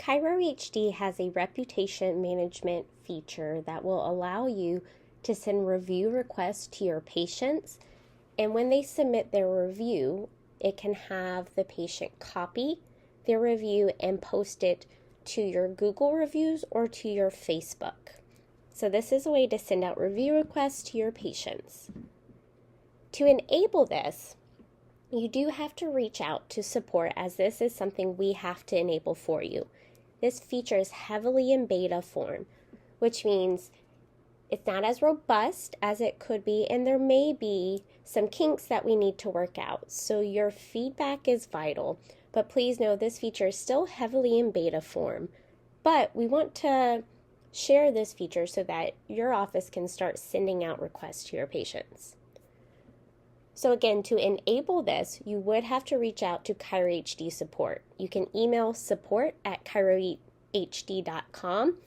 Chiro HD has a reputation management feature that will allow you to send review requests to your patients, and when they submit their review, it can have the patient copy their review and post it to your Google reviews or to your Facebook. So this is a way to send out review requests to your patients. To enable this, you do have to reach out to support, as this is something we have to enable for you. This feature is heavily in beta form, which means it's not as robust as it could be, and there may be some kinks that we need to work out. So your feedback is vital, but please know this feature is still heavily in beta form. But we want to share this feature so that your office can start sending out requests to your patients. So again, to enable this, you would have to reach out to Chiro HD support. You can email support@chirohd.com,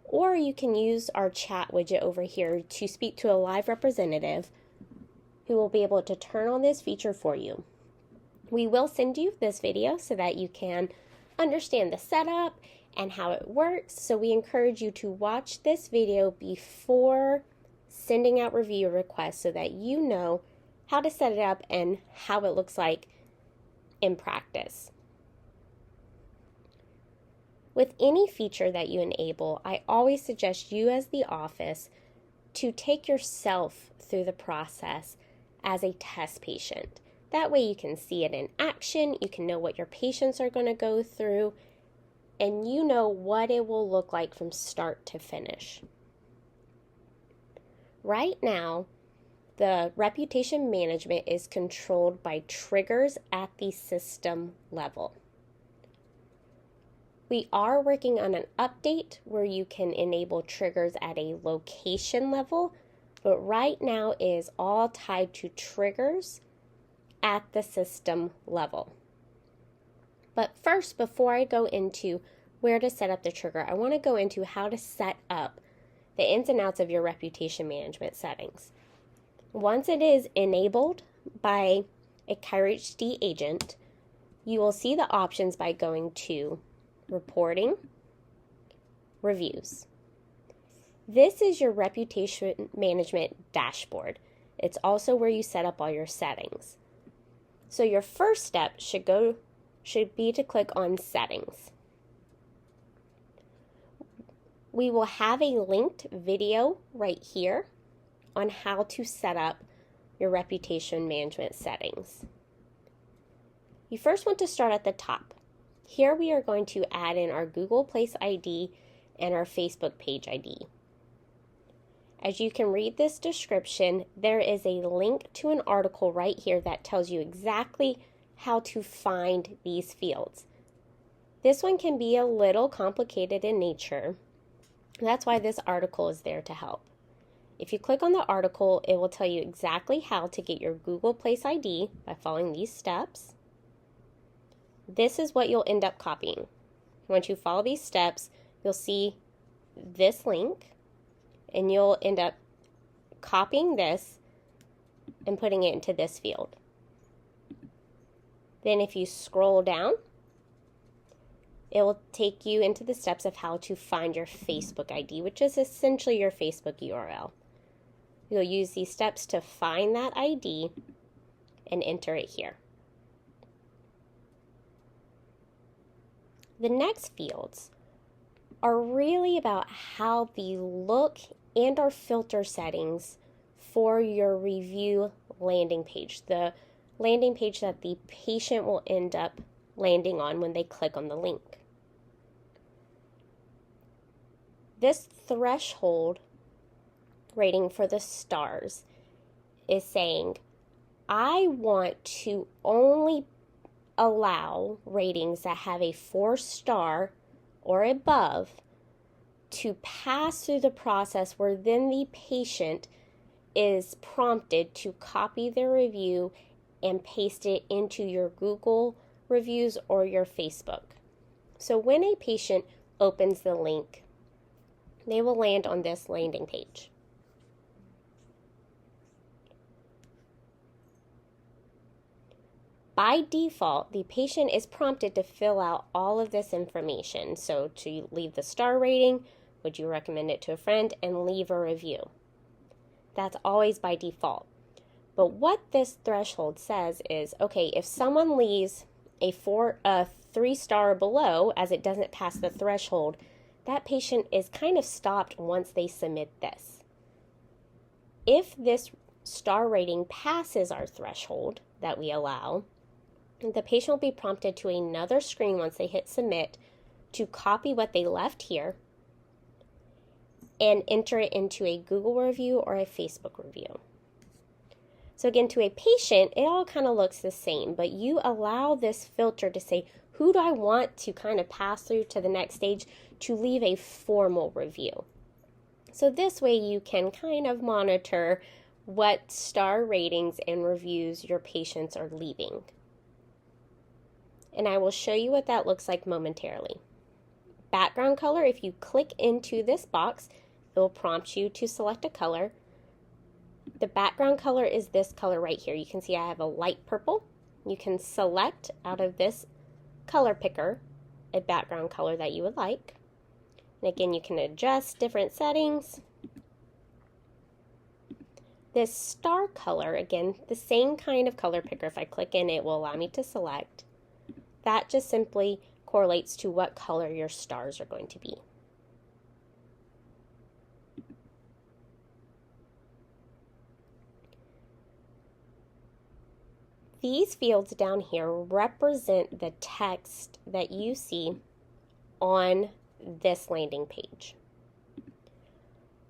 or you can use our chat widget over here to speak to a live representative who will be able to turn on this feature for you. We will send you this video so that you can understand the setup and how it works. So we encourage you to watch this video before sending out review requests so that you know how to set it up and how it looks like in practice. With any feature that you enable, I always suggest you as the office to take yourself through the process as a test patient. That way you can see it in action, you can know what your patients are going to go through, and you know what it will look like from start to finish. Right now, the reputation management is controlled by triggers at the system level. We are working on an update where you can enable triggers at a location level, but right now it is all tied to triggers at the system level. But first, before I go into where to set up the trigger, I want to go into how to set up the ins and outs of your reputation management settings. Once it is enabled by a Chiro HD agent, you will see the options by going to Reporting, Reviews. This is your reputation management dashboard. It's also where you set up all your settings. So your first step should be to click on Settings. We will have a linked video right here on how to set up your reputation management settings. You first want to start at the top. Here we are going to add in our Google Place ID and our Facebook page ID. As you can read this description, there is a link to an article right here that tells you exactly how to find these fields. This one can be a little complicated in nature. That's why this article is there to help. If you click on the article, it will tell you exactly how to get your Google Place ID by following these steps. This is what you'll end up copying. Once you follow these steps, you'll see this link, and you'll end up copying this and putting it into this field. Then if you scroll down, it will take you into the steps of how to find your Facebook ID, which is essentially your Facebook URL. You'll use these steps to find that ID and enter it here. The next fields are really about how the look and our filter settings for your review landing page, the landing page that the patient will end up landing on when they click on the link. This threshold rating for the stars is saying, I want to only allow ratings that have a 4-star or above to pass through the process where then the patient is prompted to copy their review and paste it into your Google reviews or your Facebook. So when a patient opens the link, they will land on this landing page. By default, the patient is prompted to fill out all of this information. So to leave the star rating, would you recommend it to a friend, and leave a review. That's always by default. But what this threshold says is, okay, if someone leaves a 3-star below, as it doesn't pass the threshold, that patient is kind of stopped once they submit this. If this star rating passes our threshold that we allow, the patient will be prompted to another screen once they hit submit to copy what they left here and enter it into a Google review or a Facebook review. So again, to a patient, it all kind of looks the same, but you allow this filter to say, who do I want to kind of pass through to the next stage to leave a formal review? So this way you can kind of monitor what star ratings and reviews your patients are leaving. And I will show you what that looks like momentarily. Background color, if you click into this box, it will prompt you to select a color. The background color is this color right here. You can see I have a light purple. You can select out of this color picker a background color that you would like. And again, you can adjust different settings. This star color, again, the same kind of color picker. If I click in, it will allow me to select. That just simply correlates to what color your stars are going to be. These fields down here represent the text that you see on this landing page.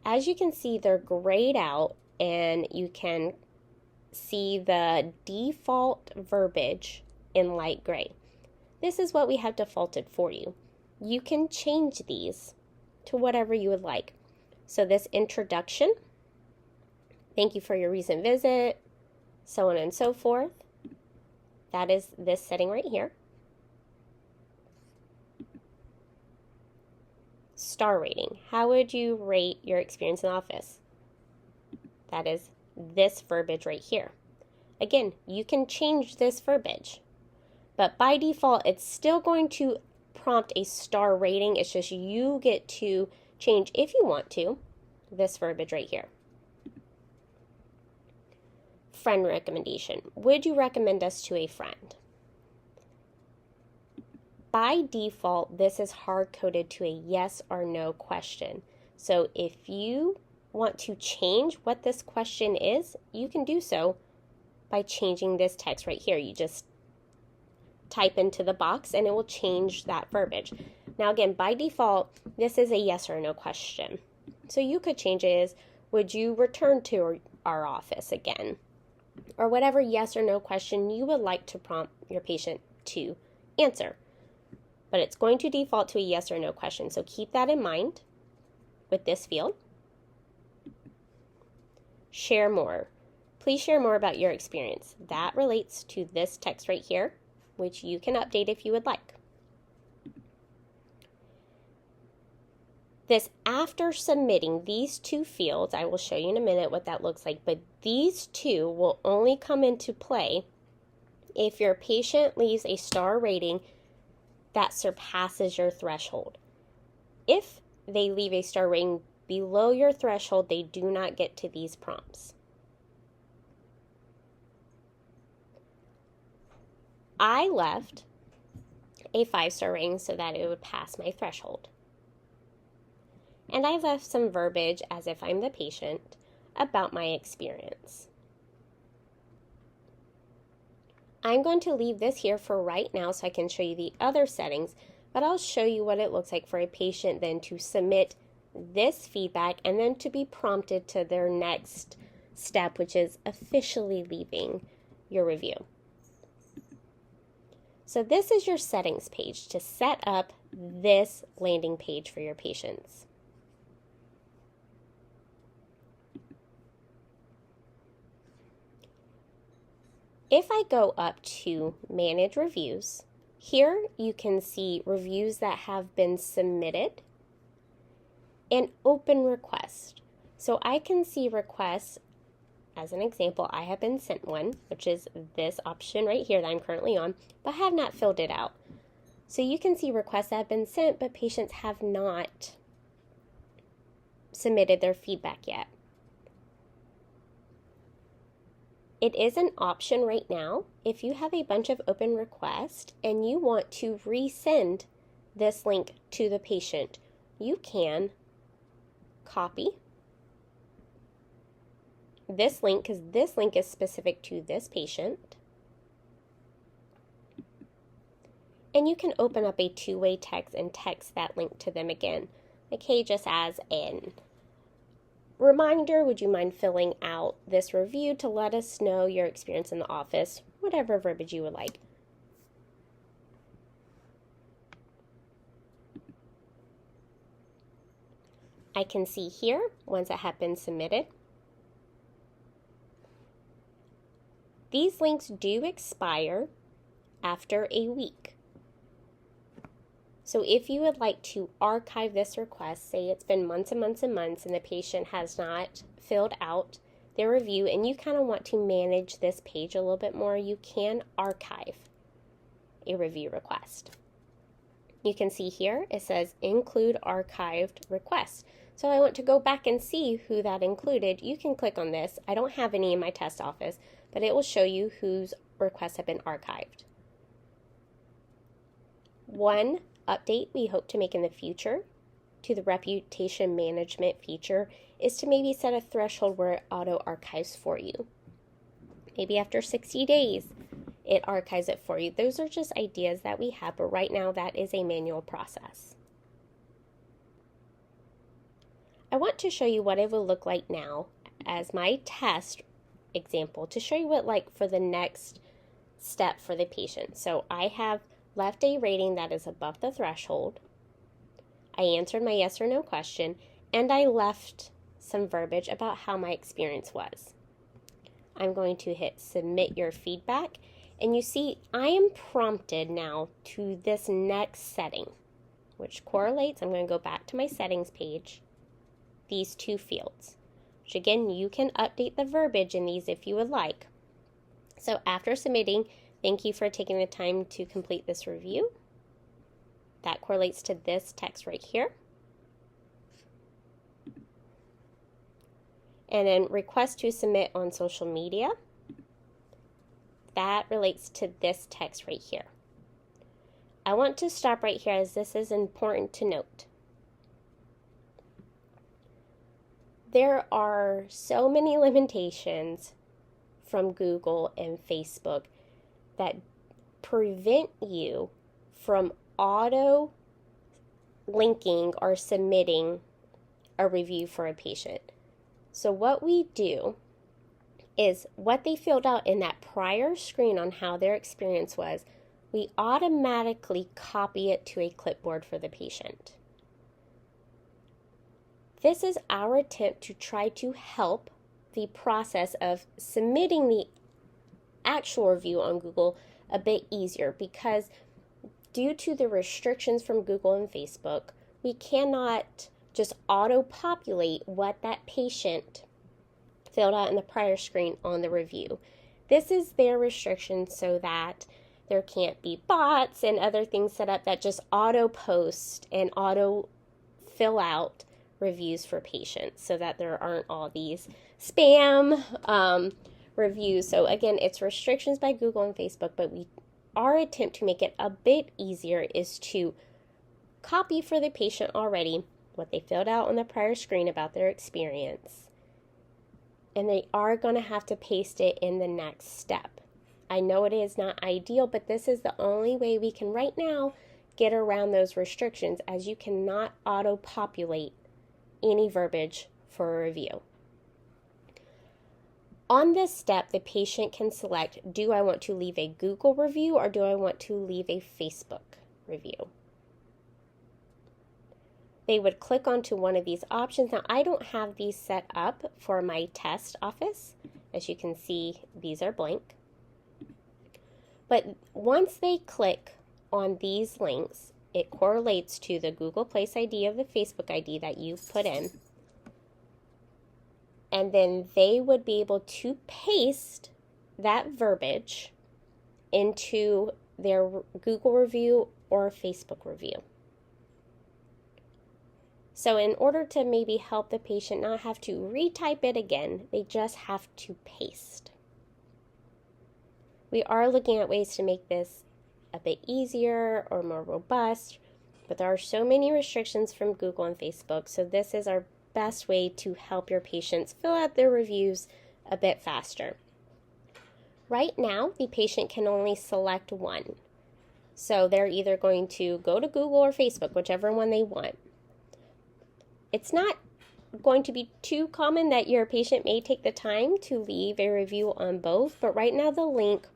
As you can see, they're grayed out, and you can see the default verbiage in light gray. This is what we have defaulted for you. You can change these to whatever you would like. So this introduction, thank you for your recent visit, so on and so forth. That is this setting right here. Star rating. How would you rate your experience in the office? That is this verbiage right here. Again, you can change this verbiage, but by default, it's still going to prompt a star rating. It's just you get to change, if you want to, this verbiage right here. Friend recommendation. Would you recommend us to a friend? By default, this is hard-coded to a yes or no question. So if you want to change what this question is, you can do so by changing this text right here. You just type into the box and it will change that verbiage. Now again, by default, this is a yes or no question. So you could change it as, would you return to our office again? Or whatever yes or no question you would like to prompt your patient to answer. But it's going to default to a yes or no question, so keep that in mind with this field. Share more. Please share more about your experience. That relates to this text right here, which you can update if you would like. This after submitting these two fields, I will show you in a minute what that looks like, but these two will only come into play if your patient leaves a star rating that surpasses your threshold. If they leave a star rating below your threshold, they do not get to these prompts. I left a 5-star rating so that it would pass my threshold. And I left some verbiage, as if I'm the patient, about my experience. I'm going to leave this here for right now so I can show you the other settings, but I'll show you what it looks like for a patient then to submit this feedback and then to be prompted to their next step, which is officially leaving your review. So this is your settings page to set up this landing page for your patients. If I go up to Manage Reviews, here you can see reviews that have been submitted and Open Request. So I can see requests as an example, I have been sent one, which is this option right here that I'm currently on, but have not filled it out. So you can see requests that have been sent, but patients have not submitted their feedback yet. It is an option right now. If you have a bunch of open requests and you want to resend this link to the patient, you can copy this link, because this link is specific to this patient. And you can open up a two-way text and text that link to them again. Like, hey, just as an reminder, would you mind filling out this review to let us know your experience in the office? Whatever verbiage you would like. I can see here ones that have been submitted. These links do expire after a week. So if you would like to archive this request, say it's been months and months and months and the patient has not filled out their review and you kind of want to manage this page a little bit more, you can archive a review request. You can see here it says include archived request. So I want to go back and see who that included. You can click on this. I don't have any in my test office, but it will show you whose requests have been archived. One update we hope to make in the future to the reputation management feature is to maybe set a threshold where it auto archives for you. Maybe after 60 days, it archives it for you. Those are just ideas that we have, but right now that is a manual process. I want to show you what it will look like now as my test example to show you what like for the next step for the patient. So I have left a rating that is above the threshold. I answered my yes or no question, and I left some verbiage about how my experience was. I'm going to hit submit your feedback, and you see I am prompted now to this next setting, which correlates. I'm going to go back to my settings page, these two fields, which again, you can update the verbiage in these if you would like. So after submitting, thank you for taking the time to complete this review. That correlates to this text right here. And then request to submit on social media. That relates to this text right here. I want to stop right here as this is important to note. There are so many limitations from Google and Facebook that prevent you from auto linking or submitting a review for a patient. So what we do is what they filled out in that prior screen on how their experience was, we automatically copy it to a clipboard for the patient. This is our attempt to try to help the process of submitting the actual review on Google a bit easier, because due to the restrictions from Google and Facebook, we cannot just auto-populate what that patient filled out in the prior screen on the review. This is their restriction so that there can't be bots and other things set up that just auto-post and auto-fill out reviews for patients so that there aren't all these spam reviews. So again, it's restrictions by Google and Facebook, but our attempt to make it a bit easier is to copy for the patient already what they filled out on the prior screen about their experience. And they are going to have to paste it in the next step. I know it is not ideal, but this is the only way we can right now get around those restrictions, as you cannot auto-populate any verbiage for a review. On this step, the patient can select, do I want to leave a Google review or do I want to leave a Facebook review? They would click onto one of these options. Now, I don't have these set up for my test office. As you can see, these are blank. But once they click on these links, it correlates to the Google Place ID of the Facebook ID that you put in. and then they would be able to paste that verbiage into their Google review or Facebook review. So in order to maybe help the patient not have to retype it again, they just have to paste. We are looking at ways to make this a bit easier or more robust, but there are so many restrictions from Google and Facebook, so this is our best way to help your patients fill out their reviews a bit faster. Right now, the patient can only select one. So they're either going to go to Google or Facebook, whichever one they want. It's not going to be too common that your patient may take the time to leave a review on both, but right now the link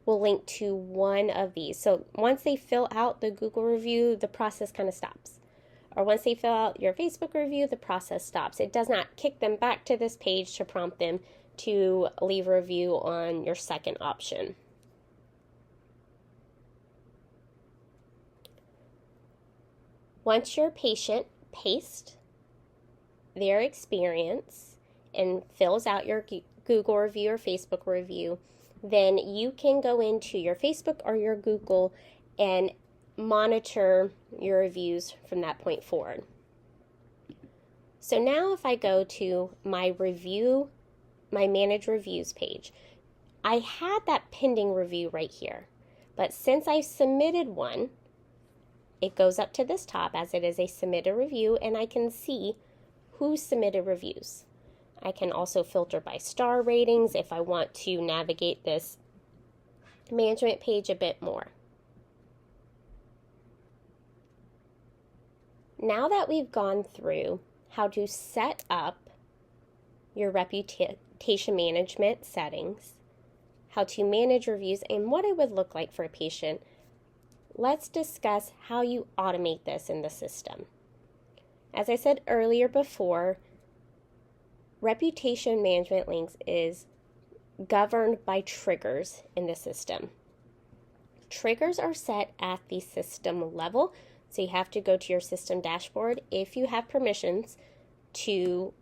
will link to one of these. So once they fill out the Google review, the process kind of stops. Or once they fill out your Facebook review, the process stops. It does not kick them back to this page to prompt them to leave a review on your second option. Once your patient pastes their experience and fills out your Google review or Facebook review, then you can go into your Facebook or your Google and monitor your reviews from that point forward. So now if I go to my manage reviews page, I had that pending review right here, but since I submitted one, it goes up to this top as it is a submitted review, and I can see who submitted reviews. I can also filter by star ratings if I want to navigate this management page a bit more. Now that we've gone through how to set up your reputation management settings, how to manage reviews, and what it would look like for a patient, let's discuss how you automate this in the system. As I said earlier before, reputation management links is governed by triggers in the system. Triggers are set at the system level, so you have to go to your system dashboard if you have permissions to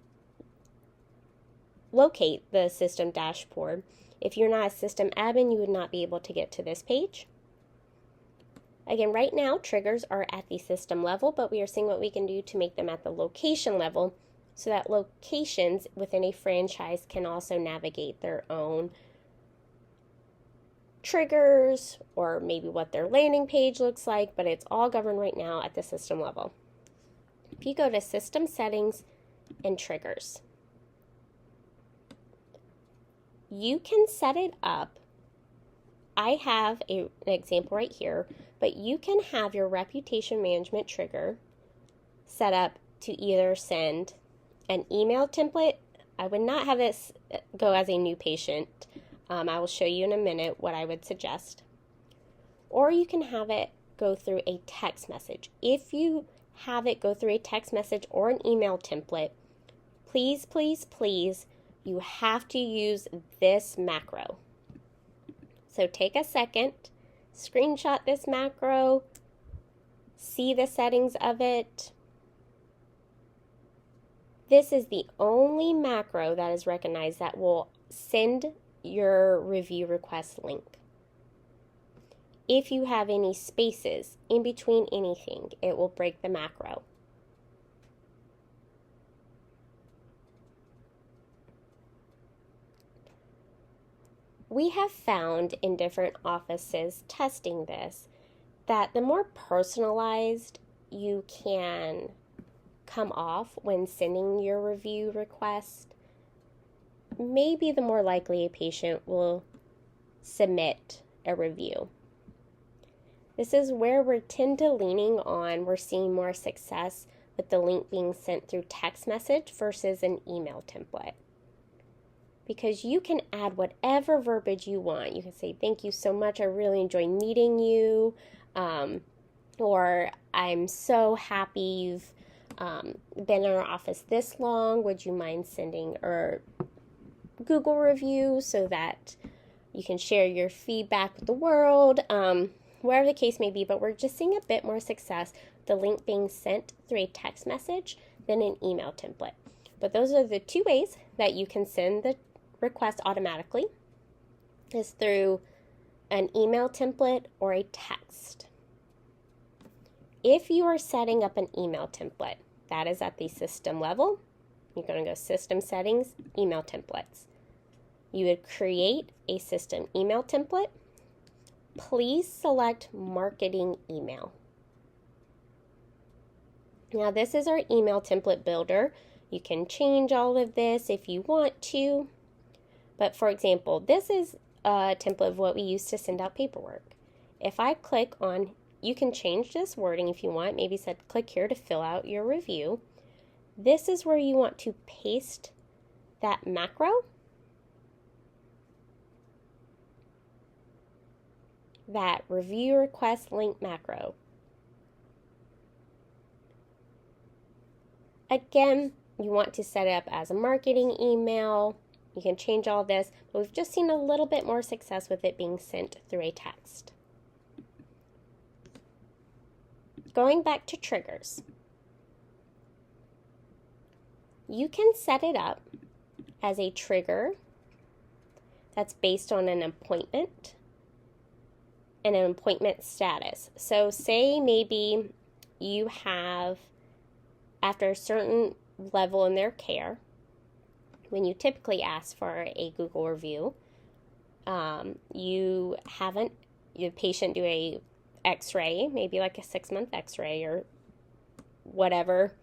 locate the system dashboard. If you're not a system admin, you would not be able to get to this page. Again, right now, triggers are at the system level, but we are seeing what we can do to make them at the location level so that locations within a franchise can also navigate their own triggers or maybe what their landing page looks like, but it's all governed right now at the system level. If you go to System Settings and Triggers, you can set it up. I have an example right here, but you can have your reputation management trigger set up to either send an email template. I would not have this go as a new patient. I will show you in a minute what I would suggest. Or you can have it go through a text message. If you have it go through a text message or an email template, please, please, please, you have to use this macro. So take a second, screenshot this macro, see the settings of it. This is the only macro that is recognized that will send your review request link. If you have any spaces in between anything, it will break the macro. We have found in different offices testing this that the more personalized you can come off when sending your review request, maybe the more likely a patient will submit a review. This is where we're we're seeing more success with the link being sent through text message versus an email template. Because you can add whatever verbiage you want. You can say, thank you so much, I really enjoyed meeting you, or I'm so happy you've been in our office this long, would you mind sending a Google review so that you can share your feedback with the world, wherever the case may be, but we're just seeing a bit more success, the link being sent through a text message than an email template. But those are the two ways that you can send the request automatically, is through an email template or a text. If you are setting up an email template, that is at the system level. You're going to go System Settings, Email Templates. You would create a system email template. Please select Marketing Email. Now this is our email template builder. You can change all of this if you want to. But for example, this is a template of what we use to send out paperwork. If I click on, you can change this wording if you want. Maybe said click here to fill out your review. This is where you want to paste that macro. That review request link macro. Again, you want to set it up as a marketing email. You can change all this, but we've just seen a little bit more success with it being sent through a text. Going back to triggers. You can set it up as a trigger that's based on an appointment and an appointment status. So say maybe you have, after a certain level in their care, when you typically ask for a Google review, you haven't, your patient do a x-ray, maybe like a 6-month x-ray or whatever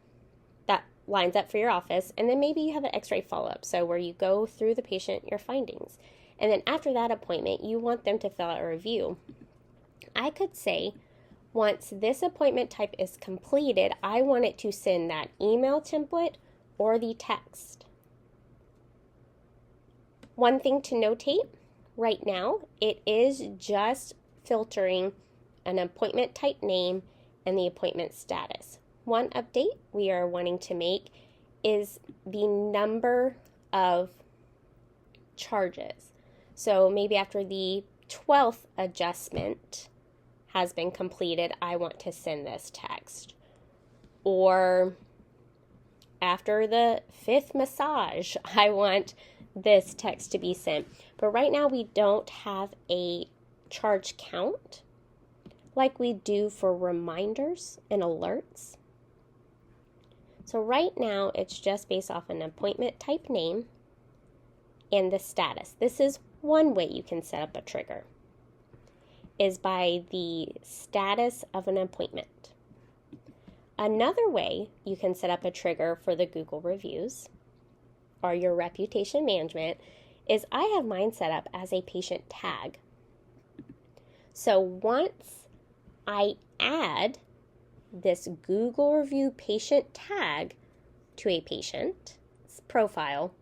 that lines up for your office, and then maybe you have an x-ray follow-up, so where you go through the patient, your findings, and then after that appointment, you want them to fill out a review. I could say, once this appointment type is completed, I want it to send that email template or the text. One thing to notate, right now, it is just filtering an appointment type name and the appointment status. One update we are wanting to make is the number of charges. So maybe after the 12th adjustment has been completed, I want to send this text. Or after the 5th massage, I want this text to be sent. But right now we don't have a charge count like we do for reminders and alerts. So right now it's just based off an appointment type name and the status. This is one way you can set up a trigger, is by the status of an appointment. Another way you can set up a trigger for the Google reviews or your reputation management is I have mine set up as a patient tag. So once I add this Google review patient tag to a patient's profile,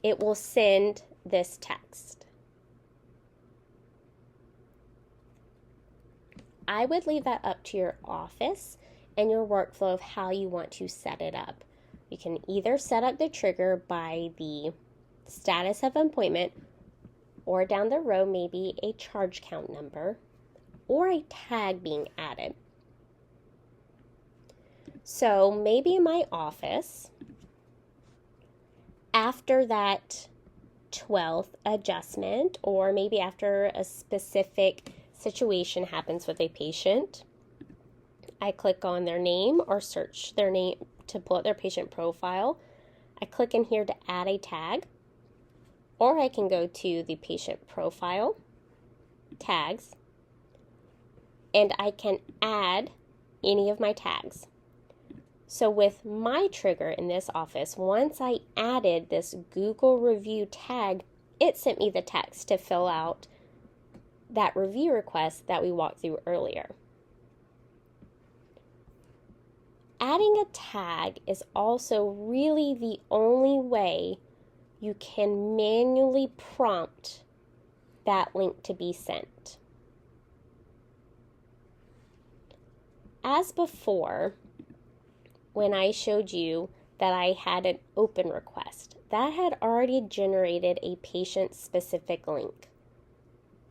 it will send this text. I would leave that up to your office and your workflow of how you want to set it up. You can either set up the trigger by the status of appointment, or down the road maybe a charge count number or a tag being added. So maybe in my office, after that 12th adjustment, or maybe after a specific situation happens with a patient, I click on their name or search their name to pull up their patient profile. I click in here to add a tag, or I can go to the patient profile, tags, and I can add any of my tags. So with my trigger in this office, once I added this Google review tag, it sent me the text to fill out that review request that we walked through earlier. Adding a tag is also really the only way you can manually prompt that link to be sent. As before, when I showed you that I had an open request, that had already generated a patient-specific link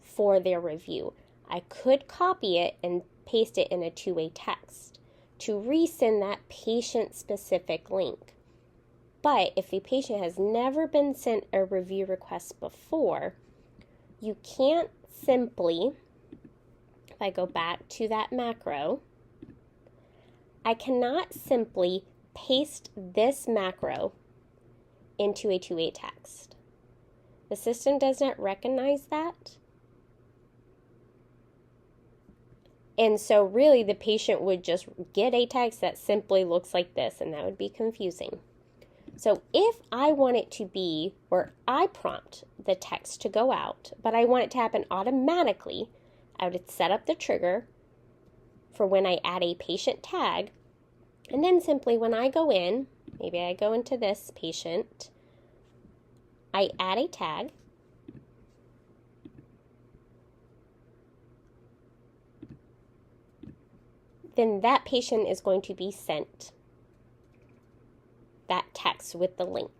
for their review. I could copy it and paste it in a two-way text to resend that patient-specific link. But if the patient has never been sent a review request before, you can't simply, if I go back to that macro, I cannot simply paste this macro into a two-way text. The system does not recognize that. And so really the patient would just get a text that simply looks like this, and that would be confusing. So if I want it to be where I prompt the text to go out, but I want it to happen automatically, I would set up the trigger for when I add a patient tag, and then simply when I go in, maybe I go into this patient, I add a tag, then that patient is going to be sent that text with the link.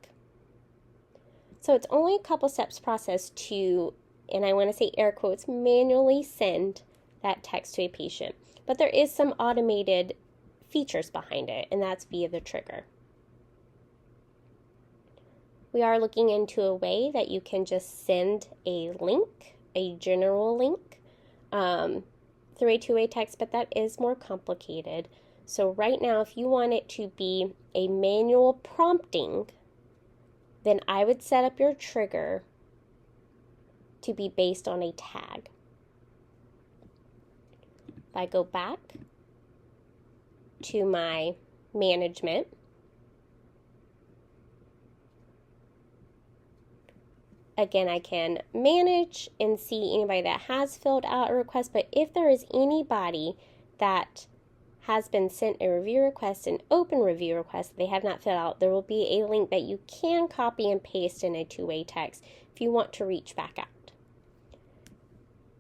So it's only a couple steps process to, and I want to say air quotes, manually send that text to a patient. But there is some automated features behind it, and that's via the trigger. We are looking into a way that you can just send a link, a general link, through a two-way text, but that is more complicated. So right now, if you want it to be a manual prompting, then I would set up your trigger to be based on a tag. If I go back to my management, again, I can manage and see anybody that has filled out a request, but if there is anybody that has been sent a review request, an open review request they have not filled out, there will be a link that you can copy and paste in a two-way text if you want to reach back out.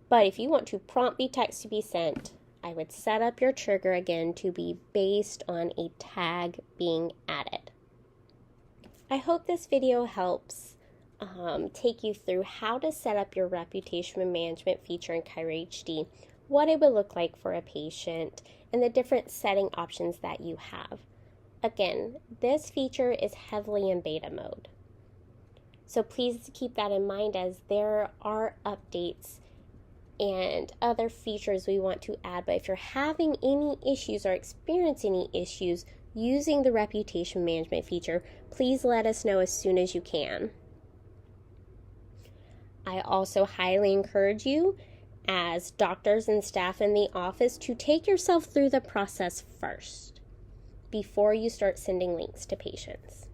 But if you want to prompt the text to be sent, I would set up your trigger again to be based on a tag being added. I hope this video helps take you through how to set up your reputation management feature in Kyra HD, what it would look like for a patient, and the different setting options that you have. Again, this feature is heavily in beta mode. So please keep that in mind as there are updates and other features we want to add. But if you're having any issues or experiencing any issues using the reputation management feature, please let us know as soon as you can. I also highly encourage you as doctors and staff in the office to take yourself through the process first before you start sending links to patients.